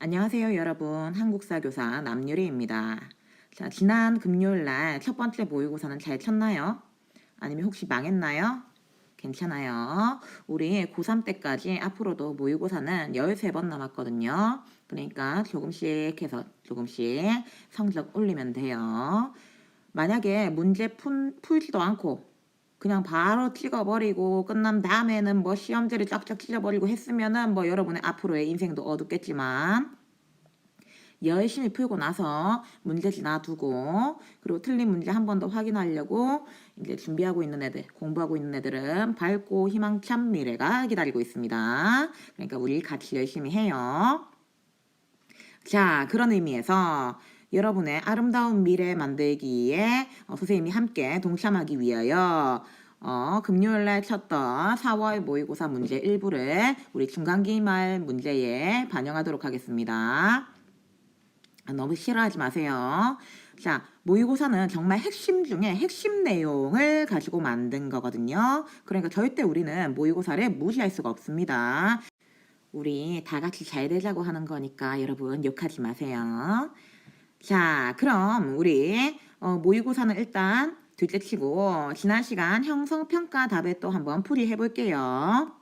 안녕하세요, 여러분. 한국사 교사 남유리입니다. 자, 지난 금요일날 첫 번째 모의고사는 잘 쳤나요? 아니면 혹시 망했나요? 괜찮아요. 우리 고3 때까지 앞으로도 모의고사는 13번 남았거든요. 그러니까 조금씩 해서 조금씩 성적 올리면 돼요. 만약에 문제 풀지도 않고 그냥 바로 찍어버리고 끝난 다음에는 뭐 시험지를 쫙쫙 찢어버리고 했으면은 뭐 여러분의 앞으로의 인생도 어둡겠지만 열심히 풀고 나서 문제지 놔두고 그리고 틀린 문제 한 번 더 확인하려고 이제 준비하고 있는 애들, 공부하고 있는 애들은 밝고 희망찬 미래가 기다리고 있습니다. 그러니까 우리 같이 열심히 해요. 자, 그런 의미에서 여러분의 아름다운 미래 만들기에 선생님이 함께 동참하기 위하여 금요일날 쳤던 4월 모의고사 문제 일부를 우리 중간기말 문제에 반영하도록 하겠습니다. 너무 싫어하지 마세요. 자, 모의고사는 정말 핵심 중에 핵심 내용을 가지고 만든 거거든요. 그러니까 절대 우리는 모의고사를 무시할 수가 없습니다. 우리 다 같이 잘 되자고 하는 거니까 여러분 욕하지 마세요. 자, 그럼 우리 모의고사는 일단 둘째치고 지난 시간 형성평가 답을 또 한번 풀이해 볼게요.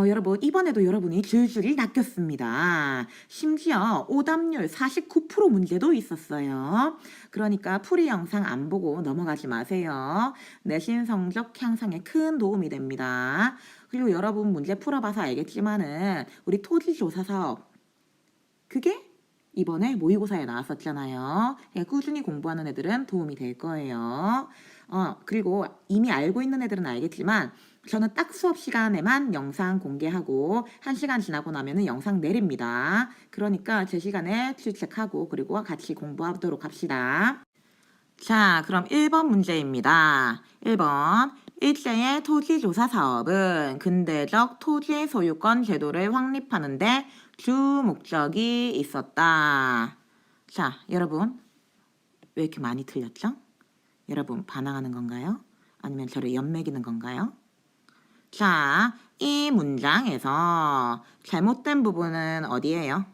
여러분 이번에도 여러분이 줄줄이 낚였습니다. 심지어 오답률 49% 문제도 있었어요. 그러니까 풀이 영상 안 보고 넘어가지 마세요. 내신 성적 향상에 큰 도움이 됩니다. 그리고 여러분 문제 풀어봐서 알겠지만은 우리 토지조사 사업 그게 이번에 모의고사에 나왔었잖아요. 꾸준히 공부하는 애들은 도움이 될 거예요. 그리고 이미 알고 있는 애들은 알겠지만 저는 딱 수업 시간에만 영상 공개하고 1시간 지나고 나면은 영상 내립니다. 그러니까 제 시간에 출첵하고 그리고 같이 공부하도록 합시다. 자, 그럼 1번 문제입니다. 1번. 일제의 토지조사 사업은 근대적 토지 소유권 제도를 확립하는데 주 목적이 있었다. 자, 여러분 왜 이렇게 많이 틀렸죠? 여러분 반항하는 건가요? 아니면 저를 연맥이는 건가요? 자, 이 문장에서 잘못된 부분은 어디예요?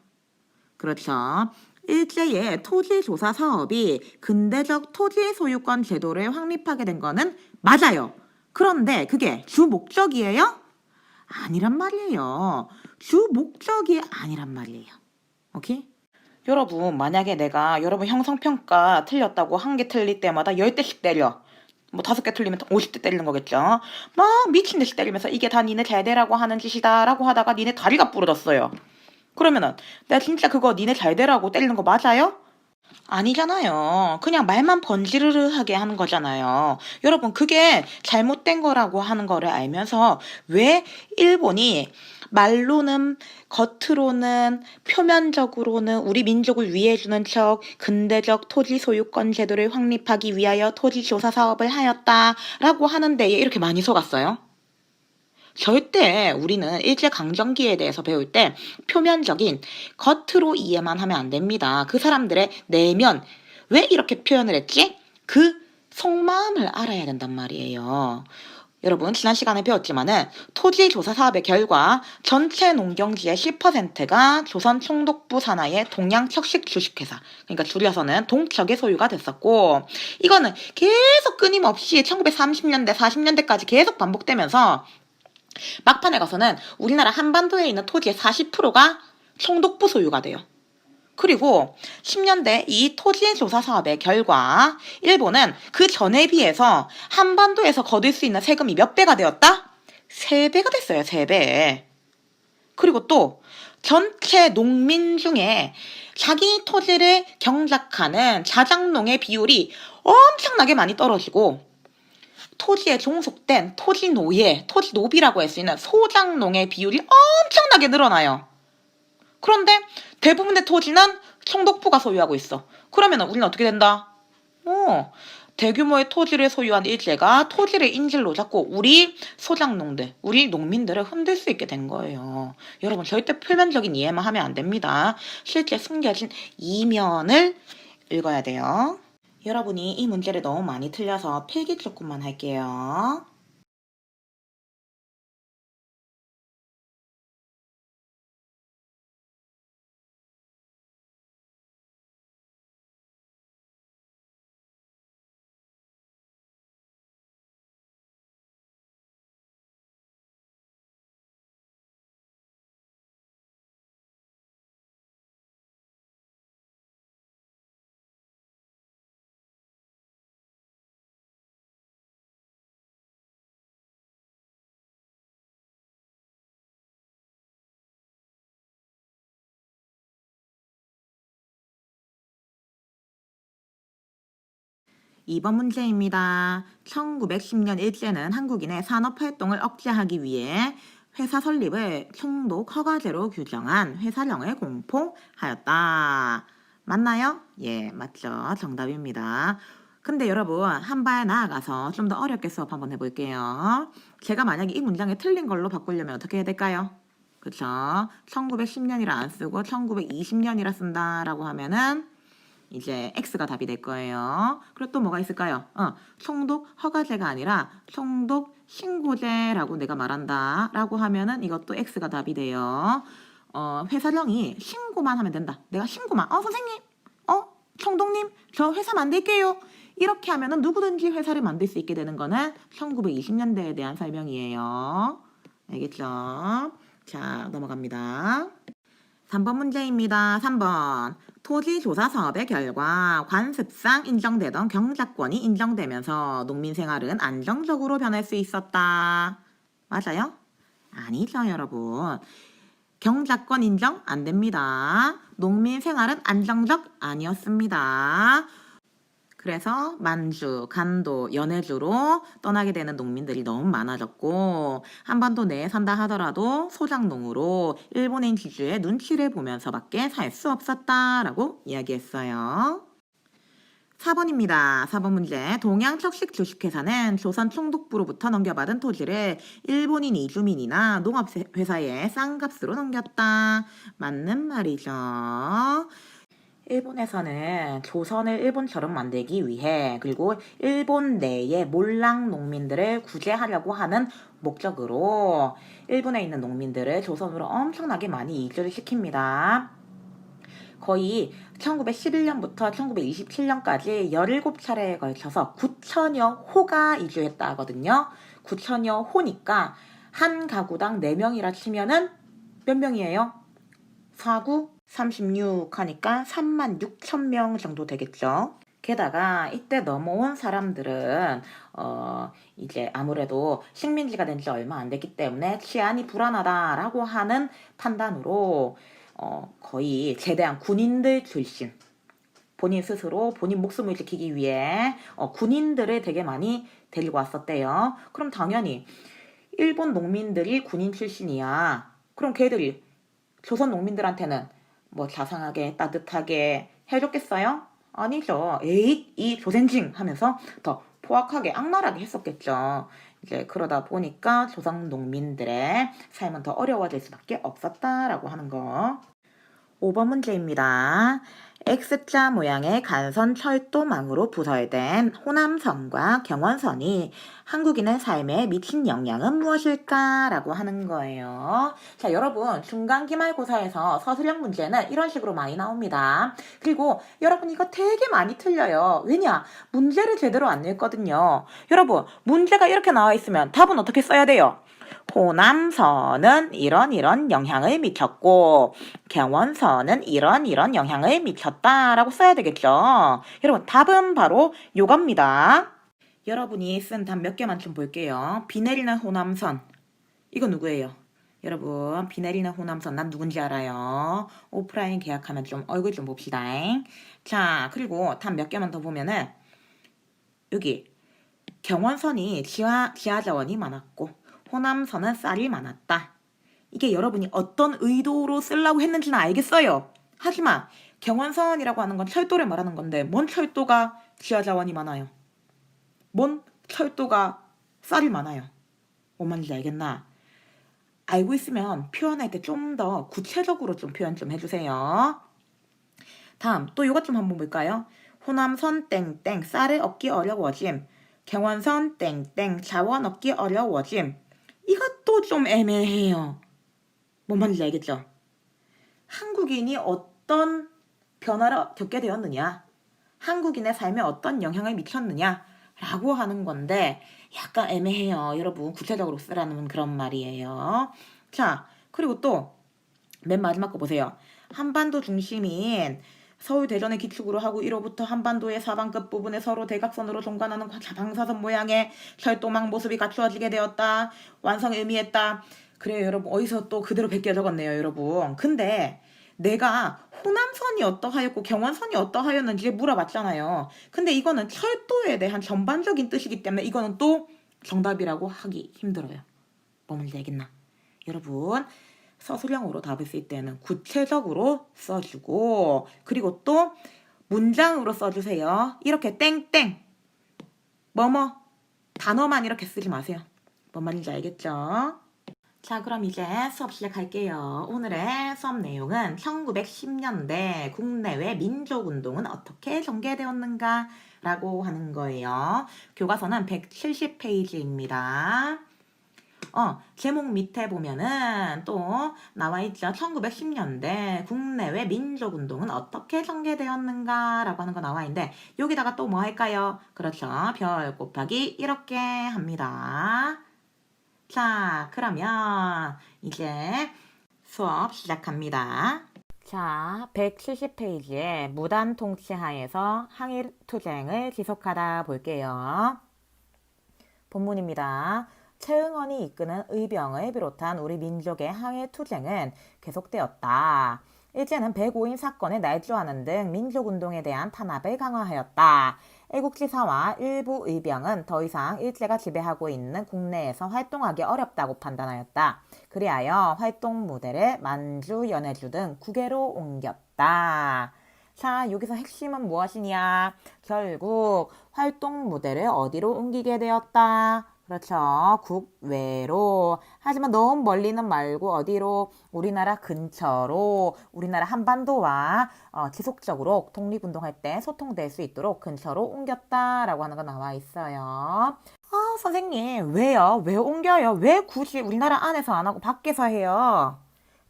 그렇죠. 일제의 토지조사 사업이 근대적 토지 소유권 제도를 확립하게 된 거는 맞아요. 그런데 그게 주 목적이에요? 아니란 말이에요. 주 목적이 아니란 말이에요. 오케이? 여러분 만약에 내가 여러분 형성평가 틀렸다고 한 개 틀릴 때마다 10대씩 때려. 뭐 5개 틀리면 50대 때리는 거겠죠. 막 미친 듯이 때리면서 이게 다 니네 잘 되라고 하는 짓이다 라고 하다가 니네 다리가 부러졌어요. 그러면은 내가 진짜 그거 니네 잘 되라고 때리는 거 맞아요? 아니잖아요. 그냥 말만 번지르르하게 하는 거잖아요. 여러분 그게 잘못된 거라고 하는 거를 알면서 왜 일본이 말로는 겉으로는 표면적으로는 우리 민족을 위해주는 척 근대적 토지 소유권 제도를 확립하기 위하여 토지 조사 사업을 하였다라고 하는데 이렇게 많이 속았어요? 절대 우리는 일제강점기에 대해서 배울 때 표면적인 겉으로 이해만 하면 안 됩니다. 그 사람들의 내면, 왜 이렇게 표현을 했지? 그 속마음을 알아야 된단 말이에요. 여러분 지난 시간에 배웠지만은 토지조사 사업의 결과 전체 농경지의 10%가 조선 총독부 산하의 동양척식 주식회사, 그러니까 줄여서는 동척의 소유가 됐었고, 이거는 계속 끊임없이 1930년대 40년대까지 계속 반복되면서 막판에 가서는 우리나라 한반도에 있는 토지의 40%가 총독부 소유가 돼요. 그리고 10년대 이 토지 조사 사업의 결과 일본은 그 전에 비해서 한반도에서 거둘 수 있는 세금이 몇 배가 되었다? 3배가 됐어요. 3배. 그리고 또 전체 농민 중에 자기 토지를 경작하는 자작농의 비율이 엄청나게 많이 떨어지고, 토지에 종속된 토지노예, 토지노비라고 할 수 있는 소작농의 비율이 엄청나게 늘어나요. 그런데 대부분의 토지는 총독부가 소유하고 있어. 그러면 우리는 어떻게 된다? 대규모의 토지를 소유한 일제가 토지를 인질로 잡고 우리 소작농들, 우리 농민들을 흔들 수 있게 된 거예요. 여러분 절대 표면적인 이해만 하면 안 됩니다. 실제 숨겨진 이면을 읽어야 돼요. 여러분이 이 문제를 너무 많이 틀려서 필기 조금만 할게요. 2번 문제입니다. 1910년 일제는 한국인의 산업활동을 억제하기 위해 회사 설립을 총독 허가제로 규정한 회사령을 공포하였다. 맞나요? 예, 맞죠. 정답입니다. 근데 여러분, 한 발 나아가서 좀 더 어렵게 수업 한번 해볼게요. 제가 만약에 이 문장에 틀린 걸로 바꾸려면 어떻게 해야 될까요? 그쵸? 1910년이라 안 쓰고 1920년이라 쓴다라고 하면은 이제 X가 답이 될 거예요. 그리고 또 뭐가 있을까요? 총독 허가제가 아니라 총독 신고제라고 내가 말한다 라고 하면은 이것도 X가 답이 돼요. 회사령이 신고만 하면 된다. 내가 신고만, 선생님, 총독님, 저 회사 만들게요. 이렇게 하면은 누구든지 회사를 만들 수 있게 되는 거는 1920년대에 대한 설명이에요. 알겠죠? 자, 넘어갑니다. 3번 문제입니다. 3번. 토지조사 사업의 결과 관습상 인정되던 경작권이 인정되면서 농민 생활은 안정적으로 변할 수 있었다. 맞아요? 아니죠, 여러분. 경작권 인정 안 됩니다. 농민 생활은 안정적 아니었습니다. 그래서 만주, 간도, 연해주로 떠나게 되는 농민들이 너무 많아졌고 한반도 내에 산다 하더라도 소작농으로 일본인 지주의 눈치를 보면서밖에 살 수 없었다라고 이야기했어요. 4번입니다. 4번 문제. 동양척식 주식회사는 조선 총독부로부터 넘겨받은 토지를 일본인 이주민이나 농업회사에 싼 값으로 넘겼다. 맞는 말이죠. 일본에서는 조선을 일본처럼 만들기 위해 그리고 일본 내의 몰랑 농민들을 구제하려고 하는 목적으로 일본에 있는 농민들을 조선으로 엄청나게 많이 이주를 시킵니다. 거의 1911년부터 1927년까지 17차례에 걸쳐서 9천여 호가 이주했다 하거든요. 9천여 호니까 한 가구당 4명이라 치면은 몇 명이에요? 4구 36 하니까 36,000명 정도 되겠죠. 게다가 이때 넘어온 사람들은 이제 아무래도 식민지가 된 지 얼마 안 됐기 때문에 치안이 불안하다라고 하는 판단으로 거의 제대한 군인들 출신, 본인 스스로 본인 목숨을 지키기 위해 군인들을 되게 많이 데리고 왔었대요. 그럼 당연히 일본 농민들이 군인 출신이야. 그럼 걔들이 조선 농민들한테는 뭐 자상하게 따뜻하게 해줬겠어요? 아니죠. 에잇 이 조센징 하면서 더 포악하게 악랄하게 했었겠죠. 이제 그러다 보니까 조선 농민들의 삶은 더 어려워질 수밖에 없었다라고 하는 거. 5번 문제입니다. X자 모양의 간선 철도망으로 부설된 호남선과 경원선이 한국인의 삶에 미친 영향은 무엇일까라고 하는 거예요. 자, 여러분 중간 기말고사에서 서술형 문제는 이런 식으로 많이 나옵니다. 그리고 여러분 이거 되게 많이 틀려요. 왜냐? 문제를 제대로 안 냈거든요. 여러분 문제가 이렇게 나와 있으면 답은 어떻게 써야 돼요? 호남선은 이런 영향을 미쳤고 경원선은 이런 영향을 미쳤다라고 써야 되겠죠. 여러분 답은 바로 요겁니다. 여러분이 쓴 답 몇 개만 좀 볼게요. 비 내리는 호남선 이거 누구예요? 여러분 비 내리는 호남선 난 누군지 알아요. 오프라인 계약하면 좀 얼굴 좀 봅시다. 자 그리고 답 몇 개만 더 보면은 여기 경원선이 지하자원이 많았고 호남선은 쌀이 많았다. 이게 여러분이 어떤 의도로 쓰려고 했는지는 알겠어요. 하지만 경원선이라고 하는 건 철도를 말하는 건데 뭔 철도가 지하자원이 많아요? 뭔 철도가 쌀이 많아요? 뭔 말인지 알겠나? 알고 있으면 표현할 때 좀 더 구체적으로 좀 표현 좀 해주세요. 다음 또 이것 좀 한번 볼까요? 호남선 땡땡 쌀을 얻기 어려워짐. 경원선 땡땡 자원 얻기 어려워짐. 이것도 좀 애매해요. 뭔 말인지 알겠죠? 한국인이 어떤 변화를 겪게 되었느냐? 한국인의 삶에 어떤 영향을 미쳤느냐? 라고 하는 건데 약간 애매해요. 여러분 구체적으로 쓰라는 그런 말이에요. 자 그리고 또 맨 마지막 거 보세요. 한반도 중심인 서울 대전을 기축으로 하고 이로부터 한반도의 사방끝 부분에 서로 대각선으로 종관하는 방사선 모양의 철도망 모습이 갖추어지게 되었다. 완성을 의미했다. 그래요 여러분 어디서 또 그대로 베껴 적었네요 여러분. 근데 내가 호남선이 어떠하였고 경원선이 어떠하였는지 물어봤잖아요. 근데 이거는 철도에 대한 전반적인 뜻이기 때문에 이거는 또 정답이라고 하기 힘들어요. 뭐 문제 알겠나? 여러분, 서술형으로 답을 쓸 때는 구체적으로 써주고, 그리고 또 문장으로 써주세요. 이렇게 땡땡 뭐뭐 단어만 이렇게 쓰지 마세요. 뭔 말인지 알겠죠? 자, 그럼 이제 수업 시작할게요. 오늘의 수업 내용은 1910년대 국내외 민족운동은 어떻게 전개되었는가 라고 하는 거예요. 교과서는 170페이지입니다. 제목 밑에 보면은 또 나와 있죠. 1910년대 국내외 민족운동은 어떻게 전개되었는가 라고 하는 거 나와 있는데 여기다가 또 뭐 할까요? 그렇죠. 별 곱하기 이렇게 합니다. 자, 그러면 이제 수업 시작합니다. 자, 170페이지에 무단 통치하에서 항일 투쟁을 지속하다 볼게요. 본문입니다. 최응원이 이끄는 의병을 비롯한 우리 민족의 항일 투쟁은 계속되었다. 일제는 105인 사건을 날조하는 등 민족운동에 대한 탄압을 강화하였다. 애국지사와 일부 의병은 더 이상 일제가 지배하고 있는 국내에서 활동하기 어렵다고 판단하였다. 그리하여 활동 무대를 만주, 연해주 등 국외로 옮겼다. 자, 여기서 핵심은 무엇이냐? 결국 활동 무대를 어디로 옮기게 되었다. 그렇죠. 국외로. 하지만 너무 멀리는 말고 어디로? 우리나라 근처로, 우리나라 한반도와 지속적으로 독립운동할 때 소통될 수 있도록 근처로 옮겼다라고 하는 거 나와 있어요. 선생님, 왜요? 왜 옮겨요? 왜 굳이 우리나라 안에서 안 하고 밖에서 해요?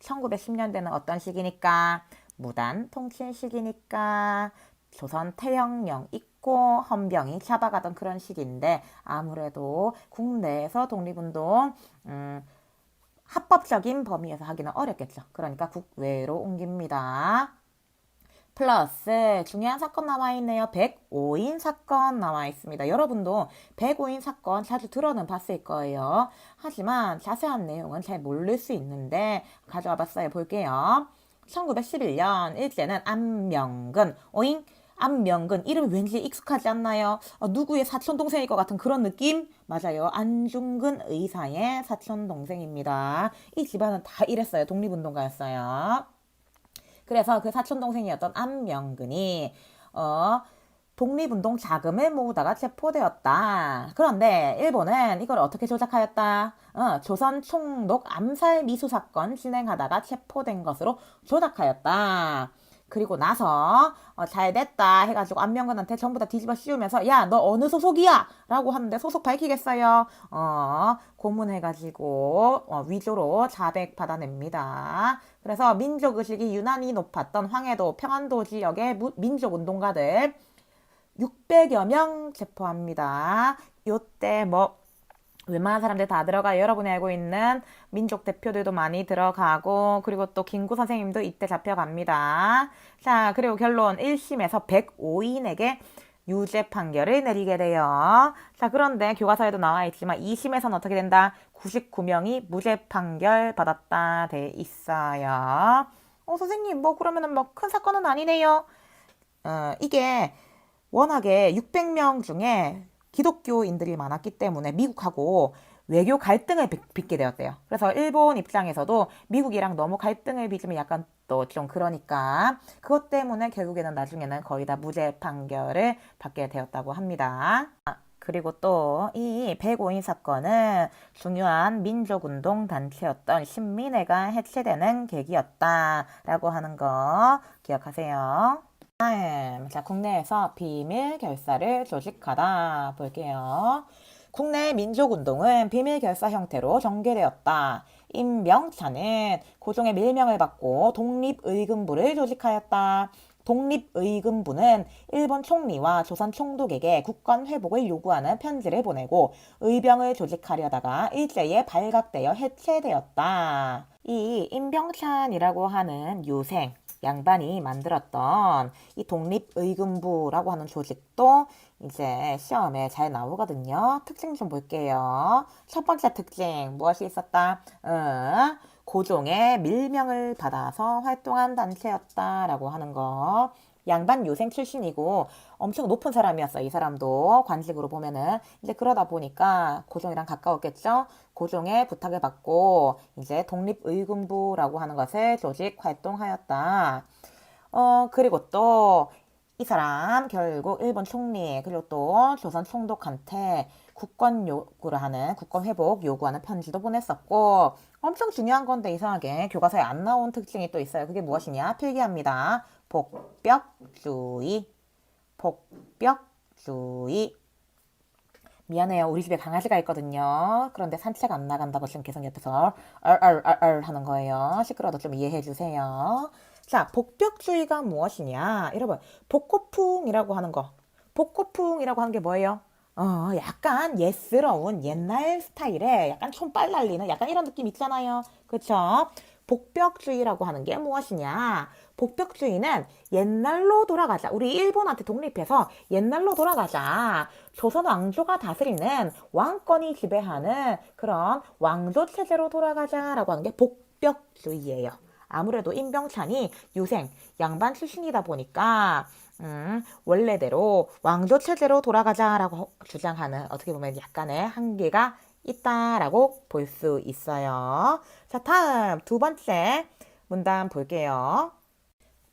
1910년대는 어떤 시기니까? 무단 통치 시기니까. 조선 태형령 있고 헌병이 잡아가던 그런 시기인데 아무래도 국내에서 독립운동 합법적인 범위에서 하기는 어렵겠죠. 그러니까 국외로 옮깁니다. 플러스 중요한 사건 나와 있네요. 105인 사건 나와 있습니다. 여러분도 105인 사건 자주 들어는 봤을 거예요. 하지만 자세한 내용은 잘 모를 수 있는데 가져와 봤어요. 볼게요. 1911년 일제는 안명근, 오잉? 안명근 이름이 왠지 익숙하지 않나요? 누구의 사촌동생일 것 같은 그런 느낌? 맞아요. 안중근 의사의 사촌동생입니다. 이 집안은 다 이랬어요. 독립운동가였어요. 그래서 그 사촌동생이었던 안명근이 독립운동 자금을 모으다가 체포되었다. 그런데 일본은 이걸 어떻게 조작하였다? 조선 총독 암살 미수 사건 진행하다가 체포된 것으로 조작하였다. 그리고 나서 잘 됐다 해가지고 안명근한테 전부 다 뒤집어 씌우면서 야, 너 어느 소속이야? 라고 하는데 소속 밝히겠어요? 고문해가지고 위조로 자백 받아냅니다. 그래서 민족의식이 유난히 높았던 황해도, 평안도 지역의 민족운동가들 600여 명 체포합니다. 요때 웬만한 사람들 다 들어가요. 여러분이 알고 있는 민족 대표들도 많이 들어가고 그리고 또 김구 선생님도 이때 잡혀갑니다. 자, 그리고 결론 1심에서 105인에게 유죄 판결을 내리게 돼요. 자, 그런데 교과서에도 나와 있지만 2심에서는 어떻게 된다? 99명이 무죄 판결 받았다 돼 있어요. 선생님 그러면은 큰 사건은 아니네요. 이게 워낙에 600명 중에 기독교인들이 많았기 때문에 미국하고 외교 갈등을 빚게 되었대요. 그래서 일본 입장에서도 미국이랑 너무 갈등을 빚으면 약간 또 좀 그러니까 그것 때문에 결국에는 나중에는 거의 다 무죄 판결을 받게 되었다고 합니다. 그리고 또 이 105인 사건은 중요한 민족운동 단체였던 신민회가 해체되는 계기였다라고 하는 거 기억하세요. 자, 국내에서 비밀 결사를 조직하다 볼게요. 국내 민족운동은 비밀 결사 형태로 전개되었다. 임명찬은 고종의 밀명을 받고 독립의금부를 조직하였다. 독립의금부는 일본 총리와 조선 총독에게 국권 회복을 요구하는 편지를 보내고 의병을 조직하려다가 일제에 발각되어 해체되었다. 이 임병찬이라고 하는 유생 양반이 만들었던 이 독립의금부라고 하는 조직도 이제 시험에 잘 나오거든요. 특징 좀 볼게요. 첫 번째 특징 무엇이 있었다? 고종의 밀명을 받아서 활동한 단체였다라고 하는 거. 양반 유생 출신이고 엄청 높은 사람이었어. 이 사람도 관직으로 보면은 이제 그러다 보니까 고종이랑 가까웠겠죠. 고종의 부탁을 받고 이제 독립의군부라고 하는 것을 조직 활동하였다. 그리고 또 이 사람 결국 일본 총리 그리고 또 조선 총독한테 국권 요구를 하는 국권 회복 요구하는 편지도 보냈었고 엄청 중요한 건데 이상하게 교과서에 안 나온 특징이 또 있어요. 그게 무엇이냐? 필기합니다. 복벽주의. 복벽주의. 미안해요. 우리 집에 강아지가 있거든요. 그런데 산책 안 나간다고 지금 계속 옆에서 얼얼얼얼 하는 거예요. 시끄러워도 좀 이해해 주세요. 자, 복벽주의가 무엇이냐? 여러분, 복고풍이라고 하는 거. 복고풍이라고 하는 게 뭐예요? 약간 옛스러운 옛날 스타일의 약간 촌빨 날리는 약간 이런 느낌 있잖아요. 그쵸? 복벽주의라고 하는 게 무엇이냐? 복벽주의는 옛날로 돌아가자. 우리 일본한테 독립해서 옛날로 돌아가자. 조선 왕조가 다스리는 왕권이 지배하는 그런 왕조 체제로 돌아가자라고 하는 게 복벽주의예요. 아무래도 임병찬이 유생, 양반 출신이다 보니까 원래대로 왕조 체제로 돌아가자라고 주장하는 어떻게 보면 약간의 한계가 있다라고 볼 수 있어요. 자, 다음 두 번째 문단 볼게요.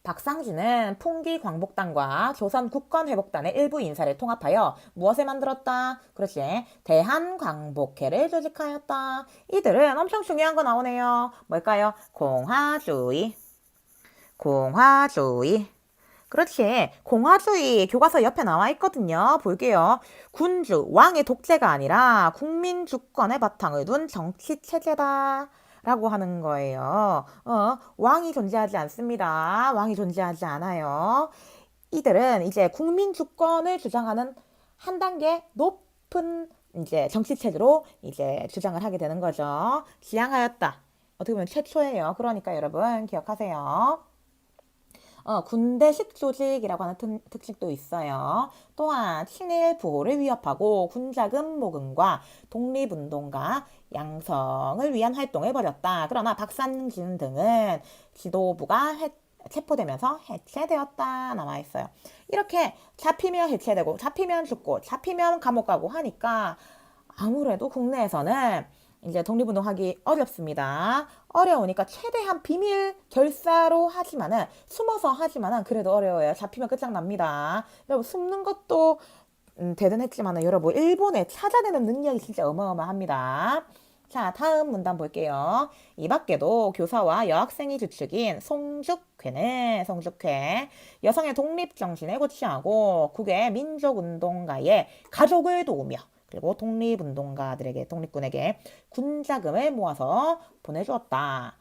박상진은 풍기광복단과 조선국권회복단의 일부 인사를 통합하여 무엇을 만들었다? 그렇지. 대한광복회를 조직하였다. 이들은 엄청 중요한 거 나오네요. 뭘까요? 공화주의. 공화주의. 그렇지. 공화주의 교과서 옆에 나와 있거든요. 볼게요. 군주, 왕의 독재가 아니라 국민 주권의 바탕을 둔 정치 체제다. 라고 하는 거예요. 왕이 존재하지 않습니다. 왕이 존재하지 않아요. 이들은 이제 국민 주권을 주장하는 한 단계 높은 이제 정치 체제로 이제 주장을 하게 되는 거죠. 지향하였다. 어떻게 보면 최초예요. 그러니까 여러분 기억하세요. 군대식 조직이라고 하는 특징도 있어요. 또한 친일 부호를 위협하고 군자금 모금과 독립운동가 양성을 위한 활동을 벌였다. 그러나 박상진 등은 지도부가 체포되면서 해체되었다 남아 있어요. 이렇게 잡히면 해체되고 잡히면 죽고 잡히면 감옥 가고 하니까 아무래도 국내에서는 이제 독립운동하기 어렵습니다. 어려우니까 최대한 비밀 결사로 하지만은 숨어서 하지만은 그래도 어려워요. 잡히면 끝장납니다. 여러분 숨는 것도 대단했지만은 여러분 일본에 찾아내는 능력이 진짜 어마어마합니다. 자, 다음 문단 볼게요. 이 밖에도 교사와 여학생이 주축인 송죽회 여성의 독립정신을 고취하고 국외 민족운동가의 가족을 도우며 그리고 독립운동가들에게 독립군에게 군자금을 모아서 보내주었다.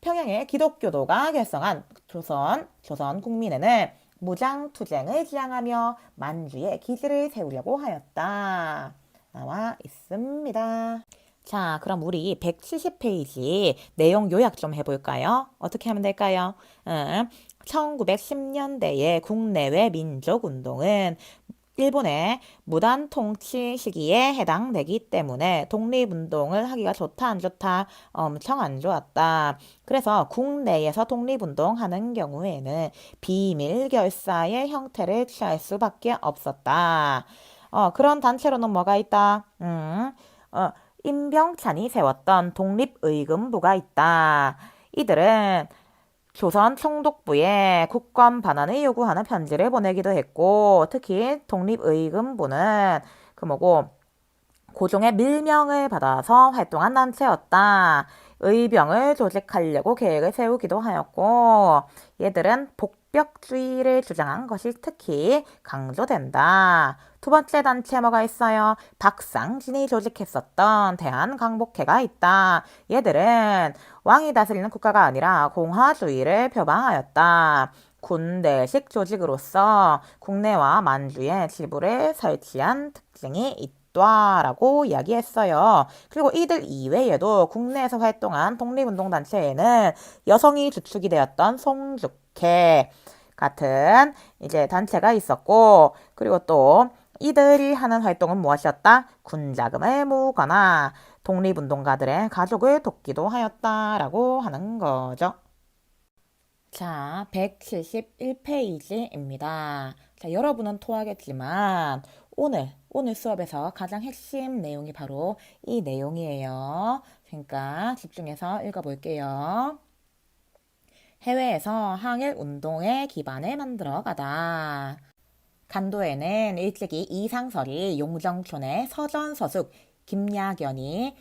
평양의 기독교도가 결성한 조선 국민회는 무장투쟁을 지향하며 만주에 기지를 세우려고 하였다. 나와 있습니다. 자, 그럼 우리 170페이지 내용 요약 좀 해볼까요? 어떻게 하면 될까요? 1910년대의 국내외 민족운동은 일본의 무단 통치 시기에 해당되기 때문에 독립운동을 하기가 좋다 안 좋다? 엄청 안 좋았다. 그래서 국내에서 독립운동하는 경우에는 비밀 결사의 형태를 취할 수밖에 없었다. 그런 단체로는 뭐가 있다? 임병찬이 세웠던 독립의금부가 있다. 이들은 조선 총독부에 국권 반환을 요구하는 편지를 보내기도 했고 특히 독립의금부는 고종의 밀명을 받아서 활동한 단체였다. 의병을 조직하려고 계획을 세우기도 하였고 얘들은 복벽주의를 주장한 것이 특히 강조된다. 두 번째 단체 뭐가 있어요? 박상진이 조직했었던 대한광복회가 있다. 얘들은 왕이 다스리는 국가가 아니라 공화주의를 표방하였다. 군대식 조직으로서 국내와 만주에 지부를 설치한 특징이 있다. 라고 이야기했어요. 그리고 이들 이외에도 국내에서 활동한 독립운동단체에는 여성이 주축이 되었던 송죽회 같은 이제 단체가 있었고 그리고 또 이들이 하는 활동은 무엇이었다? 군자금을 모으거나 독립운동가들의 가족을 돕기도 하였다라고 하는 거죠. 자, 171페이지입니다. 자, 여러분은 토하겠지만 오늘 수업에서 가장 핵심 내용이 바로 이 내용이에요. 그러니까 집중해서 읽어볼게요. 해외에서 항일 운동의 기반을 만들어 가다. 간도에는 일찍이 이상설이 용정촌의 서전서숙 김야견이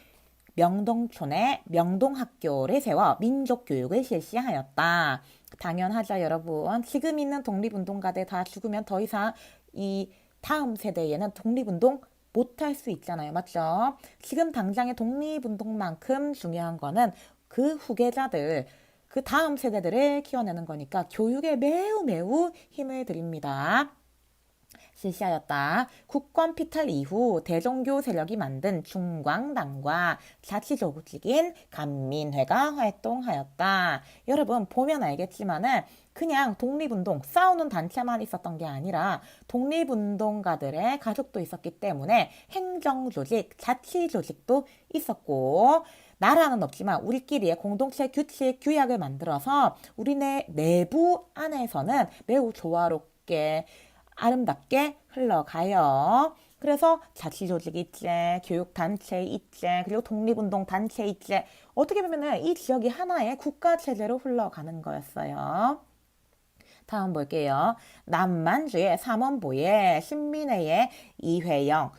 명동촌에 명동학교를 세워 민족교육을 실시하였다. 당연하죠, 여러분. 지금 있는 독립운동가들 다 죽으면 더 이상 이 다음 세대에는 독립운동 못할 수 있잖아요. 맞죠? 지금 당장의 독립운동만큼 중요한 거는 그 후계자들, 그 다음 세대들을 키워내는 거니까 교육에 매우 매우 힘을 드립니다. 실시하였다. 국권 피탈 이후 대종교 세력이 만든 중광당과 자치조직인 간민회가 활동하였다. 여러분 보면 알겠지만은 그냥 독립운동 싸우는 단체만 있었던 게 아니라 독립운동가들의 가족도 있었기 때문에 행정조직, 자치조직도 있었고 나라는 없지만 우리끼리의 공동체 규칙, 규약을 만들어서 우리네 내부 안에서는 매우 조화롭게 아름답게 흘러가요. 그래서 자치조직 있지, 교육단체 있지, 그리고 독립운동단체 있지. 어떻게 보면 이 지역이 하나의 국가체제로 흘러가는 거였어요. 다음 볼게요. 남만주의 삼원보에 신민회의 이회영,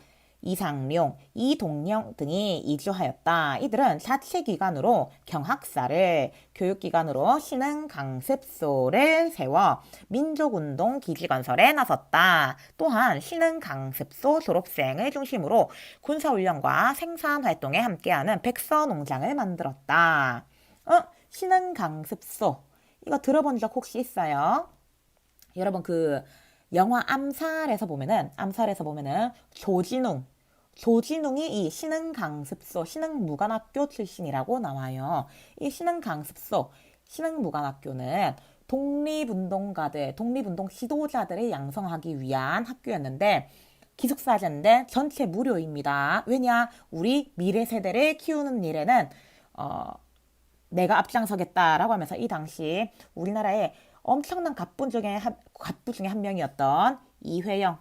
이상룡, 이동영 등이 이주하였다. 이들은 자치기관으로 경학사를, 교육기관으로 신흥강습소를 세워 민족운동 기지건설에 나섰다. 또한 신흥강습소 졸업생을 중심으로 군사훈련과 생산활동에 함께하는 백서농장을 만들었다. 신흥강습소 이거 들어본 적 혹시 있어요? 여러분 그 영화 암살에서 보면은 조진웅이 이 신흥강습소 신흥무관학교 출신이라고 나와요. 이 신흥강습소 신흥무관학교는 독립운동가들, 독립운동 지도자들을 양성하기 위한 학교였는데 기숙사제인데 전체 무료입니다. 왜냐? 우리 미래 세대를 키우는 일에는 내가 앞장서겠다라고 하면서 이 당시 우리나라의 엄청난 갑부 중에 한 명이었던 이회영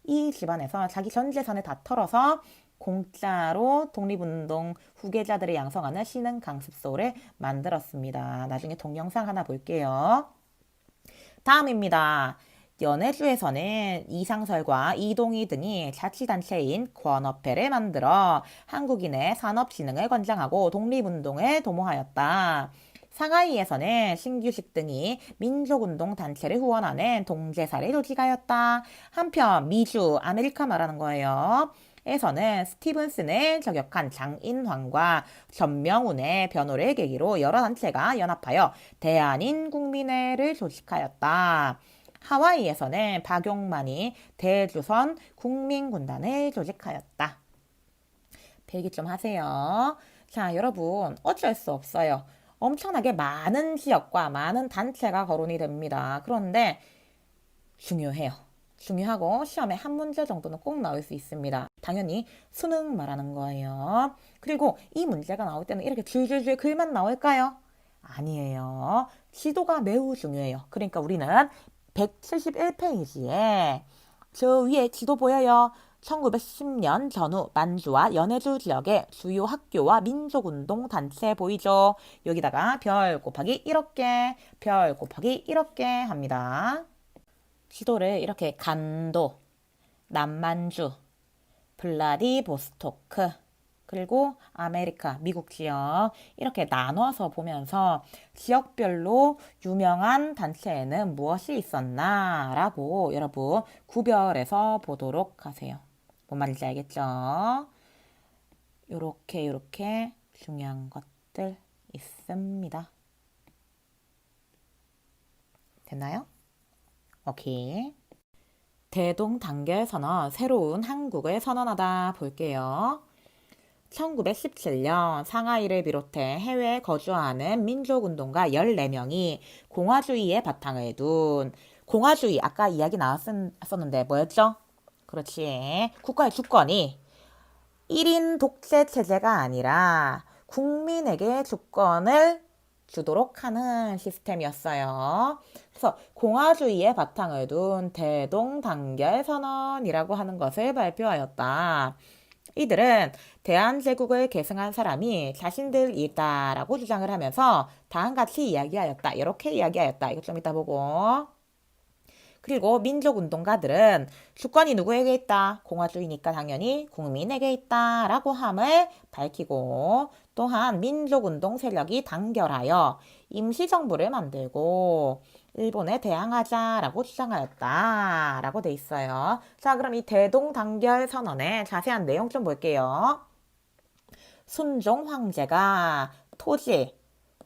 이 집안에서 자기 전 재산을 다 털어서 공짜로 독립운동 후계자들을 양성하는 신흥강습소를 만들었습니다. 나중에 동영상 하나 볼게요. 다음입니다. 연해주에서는 이상설과 이동희 등이 자치단체인 권업회를 만들어 한국인의 산업진흥을 권장하고 독립운동을 도모하였다. 상하이에서는 신규식 등이 민족운동 단체를 후원하는 동제사를 조직하였다. 한편 미주, 아메리카 말하는 거예요. 에서는 스티븐슨을 저격한 장인황과 전명훈의 변호를 계기로 여러 단체가 연합하여 대한인국민회를 조직하였다. 하와이에서는 박용만이 대주선 국민군단을 조직하였다. 필기 좀 하세요. 자, 여러분 어쩔 수 없어요. 엄청나게 많은 지역과 많은 단체가 거론이 됩니다. 그런데 중요해요. 중요하고 시험에 한 문제 정도는 꼭 나올 수 있습니다. 당연히 수능 말하는 거예요. 그리고 이 문제가 나올 때는 이렇게 줄줄줄 글만 나올까요? 아니에요. 지도가 매우 중요해요. 그러니까 우리는 171페이지에 저 위에 지도 보여요. 1910년 전후 만주와 연해주 지역의 주요 학교와 민족운동 단체 보이죠? 여기다가 별 곱하기 1억 별 곱하기 1억 합니다. 지도를 이렇게 간도, 남만주, 블라디보스토크, 그리고 아메리카, 미국 지역 이렇게 나눠서 보면서 지역별로 유명한 단체에는 무엇이 있었나 라고 여러분 구별해서 보도록 하세요. 뭔 말인지 알겠죠? 요렇게 중요한 것들 있습니다. 됐나요? 오케이. 대동단결선언, 새로운 한국을 선언하다 볼게요. 1917년 상하이를 비롯해 해외에 거주하는 민족운동가 14명이 공화주의의 바탕을 둔 공화주의 아까 이야기 나왔었는데 뭐였죠? 그렇지. 국가의 주권이 1인 독재 체제가 아니라 국민에게 주권을 주도록 하는 시스템이었어요. 그래서 공화주의의 바탕을 둔 대동단결선언이라고 하는 것을 발표하였다. 이들은 대한제국을 계승한 사람이 자신들이다라고 주장을 하면서 다음같이 이야기하였다. 이렇게 이야기하였다. 이거 좀 이따 보고. 그리고 민족운동가들은 주권이 누구에게 있다? 공화주의니까 당연히 국민에게 있다 라고 함을 밝히고, 또한 민족운동 세력이 단결하여 임시정부를 만들고 일본에 대항하자라고 주장하였다 라고 돼 있어요. 자, 그럼 이 대동단결선언의 자세한 내용 좀 볼게요. 순종 황제가 토지,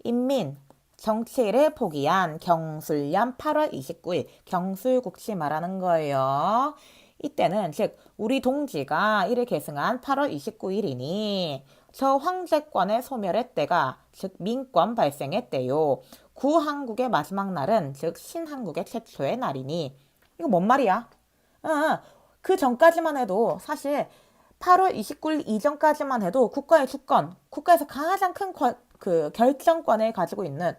인민, 정치를 포기한 경술년 8월 29일 경술국치 말하는 거예요. 이때는 즉 우리 동지가 이를 계승한 8월 29일이니 저 황제권의 소멸의 때가 즉 민권 발생의 때요. 구한국의 마지막 날은 즉 신한국의 최초의 날이니 이거 뭔 말이야? 그 전까지만 해도 사실 8월 29일 이전까지만 해도 국가의 주권, 국가에서 가장 큰 그 결정권을 가지고 있는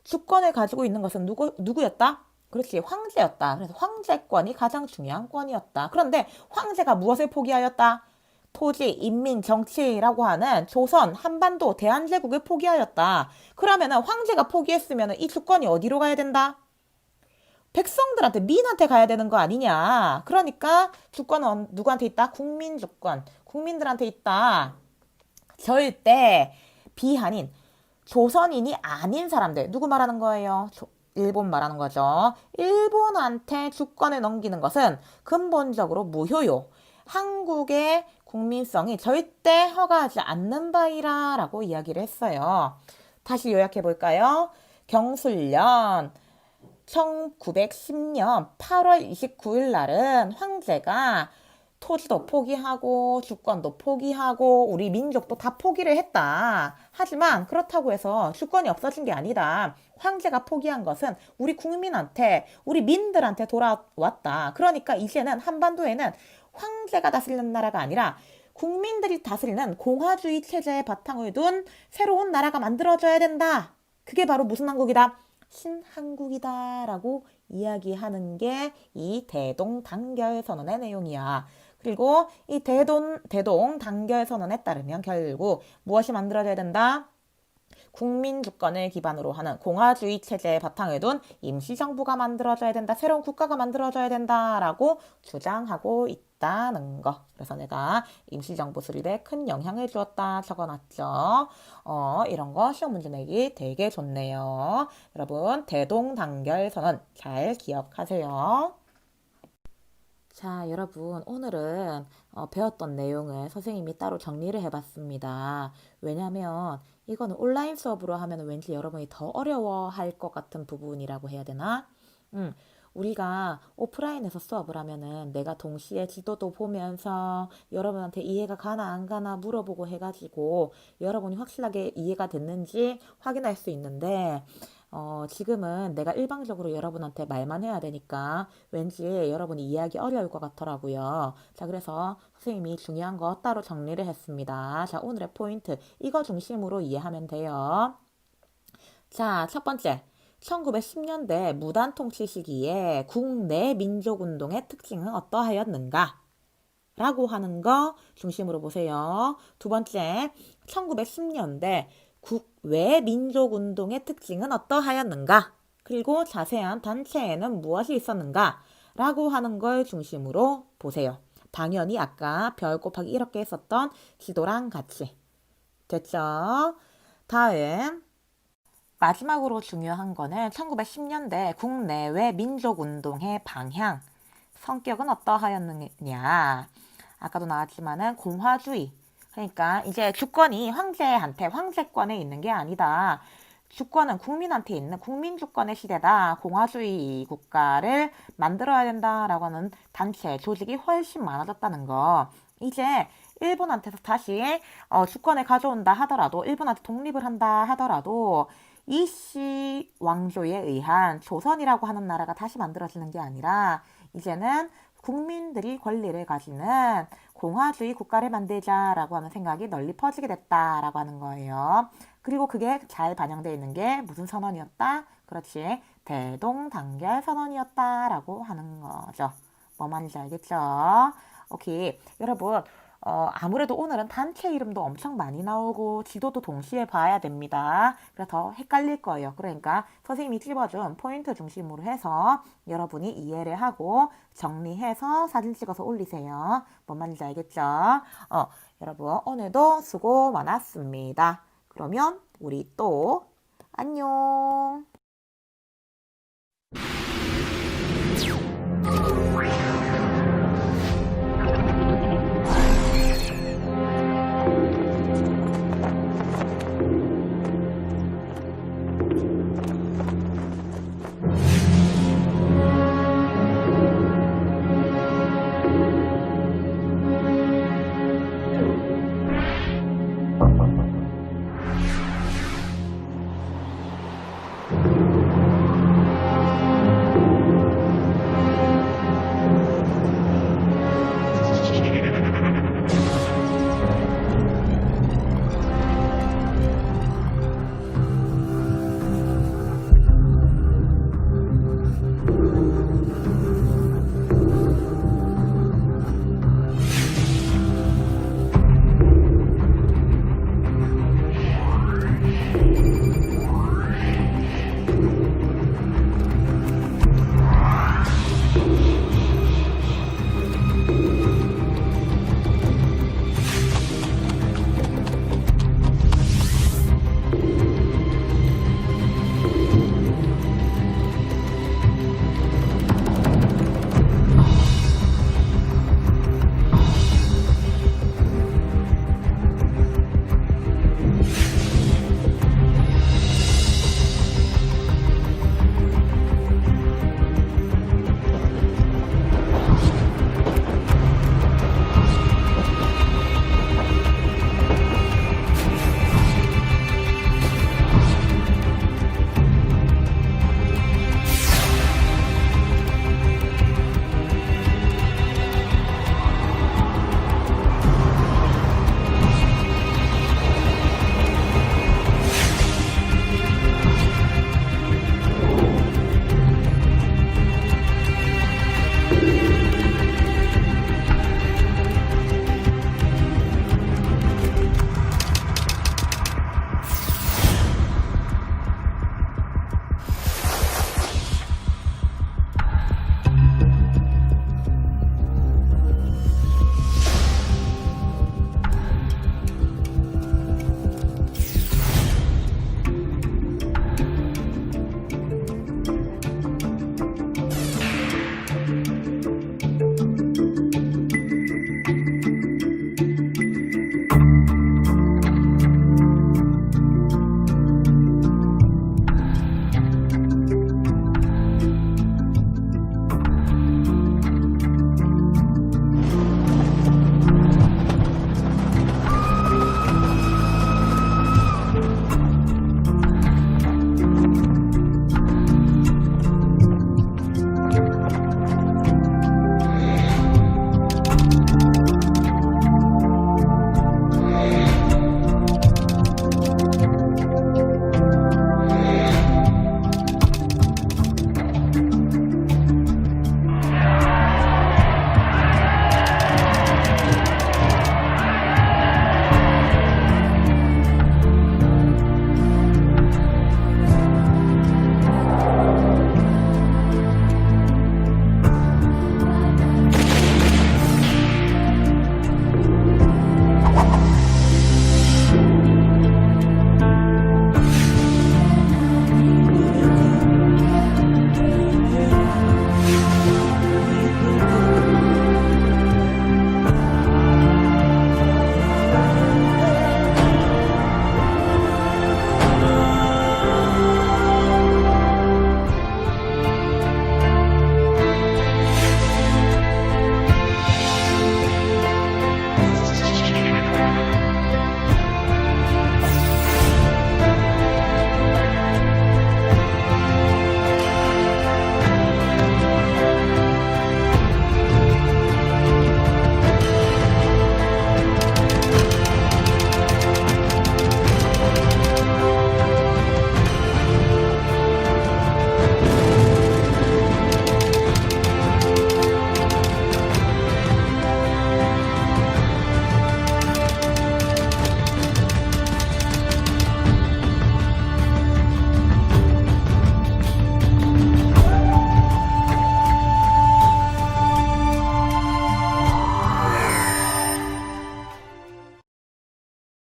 주권을 가지고 있는 것은 누구였다? 그렇지, 황제였다. 그래서 황제권이 가장 중요한 권이었다. 그런데 황제가 무엇을 포기하였다? 토지, 인민, 정치라고 하는 조선, 한반도, 대한제국을 포기하였다. 그러면은 황제가 포기했으면 이 주권이 어디로 가야 된다? 백성들한테, 민한테 가야 되는 거 아니냐. 그러니까 주권은 누구한테 있다? 국민주권. 국민들한테 있다. 절대 비한인, 조선인이 아닌 사람들, 누구 말하는 거예요? 일본 말하는 거죠. 일본한테 주권을 넘기는 것은 근본적으로 무효요. 한국의 국민성이 절대 허가하지 않는 바이라 라고 이야기를 했어요. 다시 요약해 볼까요? 경술년 1910년 8월 29일 날은 황제가 토지도 포기하고 주권도 포기하고 우리 민족도 다 포기를 했다. 하지만 그렇다고 해서 주권이 없어진 게 아니다. 황제가 포기한 것은 우리 국민한테, 우리 민들한테 돌아왔다. 그러니까 이제는 한반도에는 황제가 다스리는 나라가 아니라 국민들이 다스리는 공화주의 체제의 바탕을 둔 새로운 나라가 만들어져야 된다. 그게 바로 무슨 한국이다? 신한국이다 라고 이야기하는 게 이 대동단결선언의 내용이야. 그리고 이 대동단결선언에 따르면 결국 무엇이 만들어져야 된다? 국민주권을 기반으로 하는 공화주의 체제의 바탕을 둔 임시정부가 만들어져야 된다. 새로운 국가가 만들어져야 된다라고 주장하고 있다는 거. 그래서 내가 임시정부 수립에 큰 영향을 주었다 적어놨죠. 이런 거 시험 문제 내기 되게 좋네요. 여러분 대동단결선언 잘 기억하세요. 자, 여러분 오늘은 배웠던 내용을 선생님이 따로 정리를 해봤습니다. 왜냐하면 이거는 온라인 수업으로 하면 왠지 여러분이 더 어려워할 것 같은 부분이라고 해야 되나? 우리가 오프라인에서 수업을 하면은 내가 동시에 지도도 보면서 여러분한테 이해가 가나 안 가나 물어보고 해가지고 여러분이 확실하게 이해가 됐는지 확인할 수 있는데 지금은 내가 일방적으로 여러분한테 말만 해야 되니까 왠지 여러분이 이해하기 어려울 것 같더라고요. 자, 그래서 선생님이 중요한 거 따로 정리를 했습니다. 자, 오늘의 포인트 이거 중심으로 이해하면 돼요. 자, 첫 번째. 1910년대 무단 통치 시기에 국내 민족운동의 특징은 어떠하였는가? 라고 하는 거 중심으로 보세요. 두 번째, 1910년대 국외 민족운동의 특징은 어떠하였는가? 그리고 자세한 단체에는 무엇이 있었는가? 라고 하는 걸 중심으로 보세요. 당연히 아까 별 곱하기 이렇게 했었던 지도랑 같이. 됐죠? 다음. 마지막으로 중요한 거는 1910년대 국내외 민족운동의 방향, 성격은 어떠하였느냐. 아까도 나왔지만은 공화주의. 그러니까 이제 주권이 황제한테, 황제권에 있는 게 아니다. 주권은 국민한테 있는 국민주권의 시대다. 공화주의 국가를 만들어야 된다라고 하는 단체, 조직이 훨씬 많아졌다는 거. 이제 일본한테서 다시 주권을 가져온다 하더라도, 일본한테 독립을 한다 하더라도 이씨 왕조에 의한 조선이라고 하는 나라가 다시 만들어지는 게 아니라 이제는 국민들이 권리를 가지는 공화주의 국가를 만들자라고 하는 생각이 널리 퍼지게 됐다라고 하는 거예요. 그리고 그게 잘 반영되어 있는 게 무슨 선언이었다? 그렇지. 대동단결 선언이었다라고 하는 거죠. 뭐 말인지 알겠죠? 오케이. 여러분, 아무래도 오늘은 단체 이름도 엄청 많이 나오고 지도도 동시에 봐야 됩니다. 그래서 더 헷갈릴 거예요. 그러니까 선생님이 찝어준 포인트 중심으로 해서 여러분이 이해를 하고 정리해서 사진 찍어서 올리세요. 뭔 말인지 알겠죠? 여러분 오늘도 수고 많았습니다. 그러면 우리 또 안녕.